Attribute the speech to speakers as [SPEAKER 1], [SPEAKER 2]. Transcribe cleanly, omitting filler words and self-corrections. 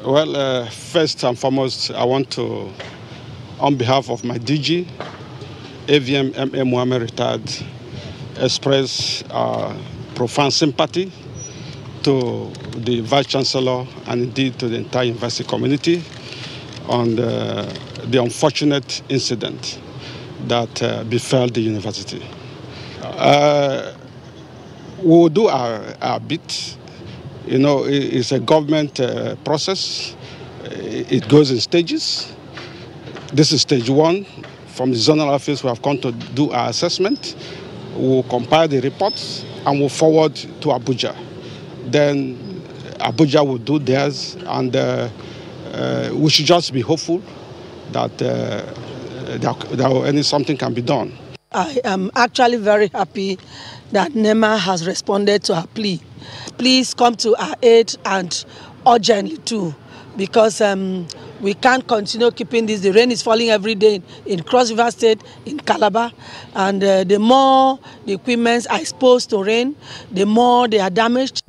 [SPEAKER 1] Well, first and foremost, I want to, on behalf of my DG, AVM M.A. Mohammed retired, express profound sympathy to the Vice Chancellor and indeed to the entire university community on the unfortunate incident that befell the university. We will do our bit. You know, it's a government process. It goes in stages. This is stage one. From the zonal office, we have come to do our assessment. We'll compile the reports and we'll forward to Abuja. Then Abuja will do theirs, and we should just be hopeful that something can be done.
[SPEAKER 2] I am actually very happy that NEMA has responded to our plea. Please come to our aid and urgently too, because we can't continue keeping this. The rain is falling every day in Cross River State, in Calabar, and the more the equipments are exposed to rain, the more they are damaged.